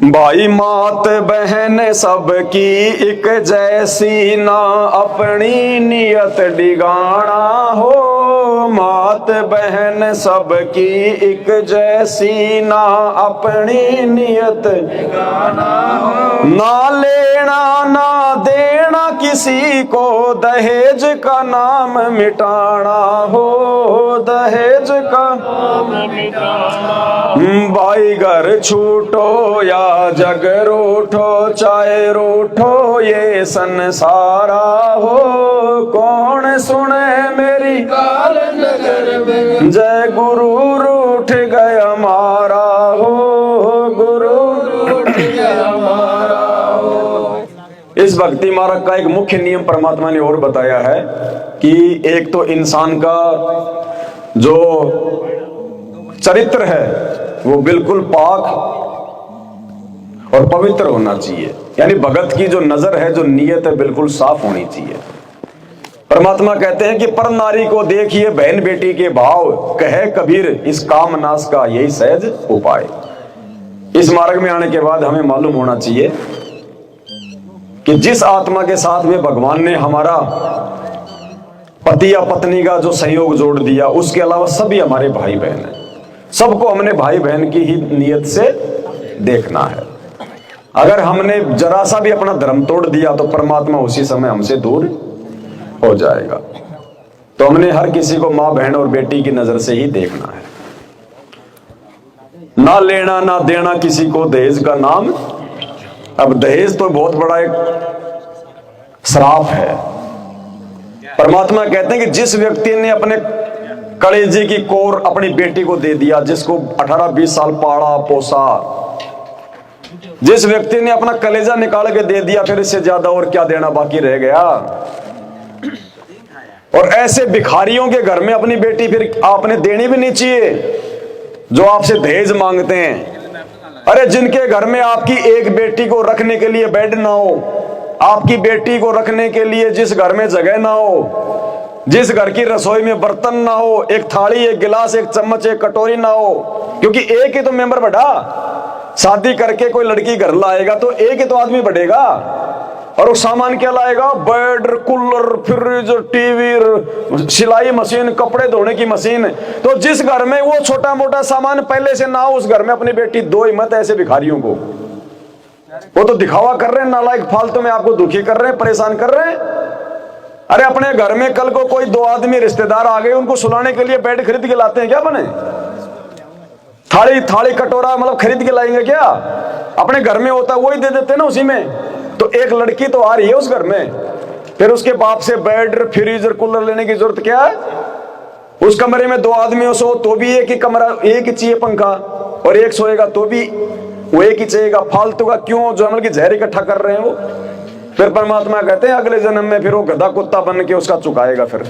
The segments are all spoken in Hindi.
भाई मात बहन सबकी एक जैसी, ना अपनी नियत डिगाना हो। मात बहन सबकी एक जैसी, ना अपनी नियत डिगाना हो। ना लेना ना देना किसी को, दहेज का नाम मिटाना हो। दहेज का नाम मिटाना। भाई घर छूटो या जग रूठो, चाहे रूठो ये संसारा हो। कौन सुने मेरी काल नगर में, जय गुरु रूठ गया हमारा हो। गुरु रूठ गया हमारा हो। इस भक्ति मार्ग का एक मुख्य नियम परमात्मा ने और बताया है कि एक तो इंसान का जो चरित्र है वो बिल्कुल पाक और पवित्र होना चाहिए। यानी भगत की जो नजर है, जो नीयत है, बिल्कुल साफ होनी चाहिए। परमात्मा कहते हैं कि पर नारी को देखिए बहन बेटी के भाव, कहे कबीर इस काम नाश का यही सहज उपाय। इस मार्ग में आने के बाद हमें मालूम होना चाहिए कि जिस आत्मा के साथ में भगवान ने हमारा पति या पत्नी का जो सहयोग जोड़ दिया, उसके अलावा सभी हमारे भाई बहन हैं। सबको हमने भाई बहन की ही नियत से देखना है। अगर हमने जरा सा भी अपना धर्म तोड़ दिया तो परमात्मा उसी समय हमसे दूर हो जाएगा। तो हमने हर किसी को माँ बहन और बेटी की नजर से ही देखना है। ना लेना ना देना किसी को, दहेज का नाम। अब दहेज तो बहुत बड़ा एक श्राप है। परमात्मा कहते हैं कि जिस व्यक्ति ने अपने कलेजे की कोर अपनी बेटी को दे दिया, जिसको 18-20 साल पाला पोसा, जिस व्यक्ति ने अपना कलेजा निकाल के दे दिया, फिर इससे ज्यादा और क्या देना बाकी रह गया। और ऐसे भिखारियों के घर में अपनी बेटी फिर आपने देनी भी नहीं चाहिए जो आपसे दहेज मांगते हैं। अरे जिनके घर में आपकी एक बेटी को रखने के लिए बेड ना हो, आपकी बेटी को रखने के लिए जिस घर में जगह ना हो, जिस घर की रसोई में बर्तन ना हो, एक थाली एक गिलास एक चम्मच एक कटोरी ना हो, क्योंकि एक ही तो मेंबर बढ़ा। शादी करके कोई लड़की घर लाएगा तो एक ही तो आदमी बढ़ेगा, और वो सामान क्या लाएगा? बेड, कूलर, फ्रिज, टीवी, सिलाई मशीन, कपड़े धोने की मशीन। तो जिस घर में वो छोटा मोटा सामान पहले से ना हो, उस घर में अपनी बेटी दो ही मत। ऐसे भिखारियों को वो तो दिखावा कर रहे हैं, नालायक फालतू में आपको दुखी कर रहे हैं, परेशान कर रहे हैं। अरे अपने घर में कल को कोई दो आदमी रिश्तेदार आ गए, उनको सुलाने के लिए बेड खरीद के लाते हैं क्या? बने थाली कटोरा मतलब खरीद के लाएंगे क्या? अपने घर में होता वही दे देते ना उसी में। तो एक लड़की तो आ रही है उस घर में, फिर उसके बाप से बेड, फ्रिज, कूलर लेने की जरूरत क्या है? उस कमरे में दो आदमी हो सो तो भी एक ही कमरा, एक ही चाहिए पंखा, और एक सोएगा तो भी वो एक ही चाहिएगा। फालतू का क्यों जो अमल की जहर इकट्ठा कर रहे हैं वो। फिर परमात्मा कहते हैं अगले जन्म में फिर वो गधा कुत्ता बन के उसका चुकाएगा। फिर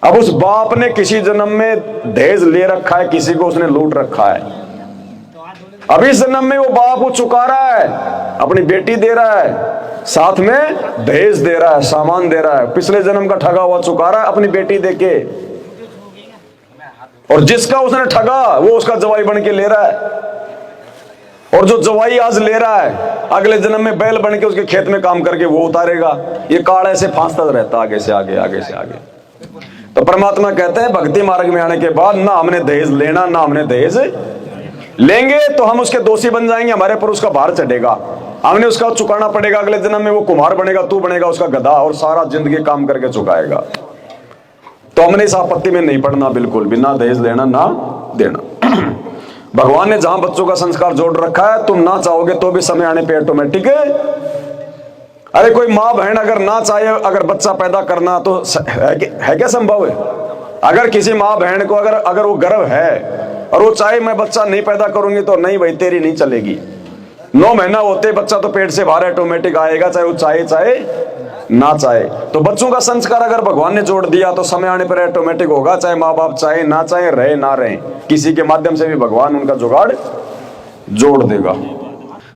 अब उस बाप ने किसी जन्म में दहेज ले रखा है, किसी को उसने लूट रखा है। अब इस जन्म में वो बाप वो चुका रहा है, अपनी बेटी दे रहा है, साथ में दहेज दे रहा है, सामान दे रहा है। पिछले जन्म का ठगा हुआ चुका रहा है अपनी बेटी देके, और जिसका उसने ठगा वो उसका जवाई बन के ले रहा है। और जो जवाई आज ले रहा है अगले जन्म में बैल बन के उसके खेत में काम करके वो उतारेगा। ये काल ऐसे फांसता रहता आगे से आगे, आगे से आगे। तो परमात्मा कहते हैं भक्ति मार्ग में आने के बाद ना हमने दहेज लेना ना हमने दहेज लेंगे, तो हम उसके दोषी बन जाएंगे, हमारे पर उसका भार चढ़ेगा, हमने उसका चुकाना पड़ेगा। अगले जन्म में वो कुम्हार बनेगा, तू बनेगा उसका गधा, और सारा जिंदगी काम करके चुकाएगा। तो हमने इस आपत्ति में नहीं पड़ना बिल्कुल भी, ना दहेज लेना ना देना। भगवान ने जहां बच्चों का संस्कार जोड़ रखा है, तुम ना चाहोगे तो भी समय आने पे ऑटोमेटिक। अरे कोई माँ बहन अगर ना चाहे अगर बच्चा पैदा करना तो है क्या संभव है? अगर किसी माँ बहन को अगर वो गर्व है और वो चाहे मैं बच्चा नहीं पैदा करूंगी, तो नहीं भाई तेरी नहीं चलेगी। 9 महीना होते बच्चा तो पेट से बाहर ऑटोमेटिक आएगा, चाहे वो चाहे ना चाहे। तो बच्चों का संस्कार अगर भगवान ने जोड़ दिया तो समय आने पर ऑटोमेटिक होगा, चाहे माँ बाप चाहे ना चाहे, रहे ना रहे, किसी के माध्यम से भी भगवान उनका जुगाड़ जोड़ देगा।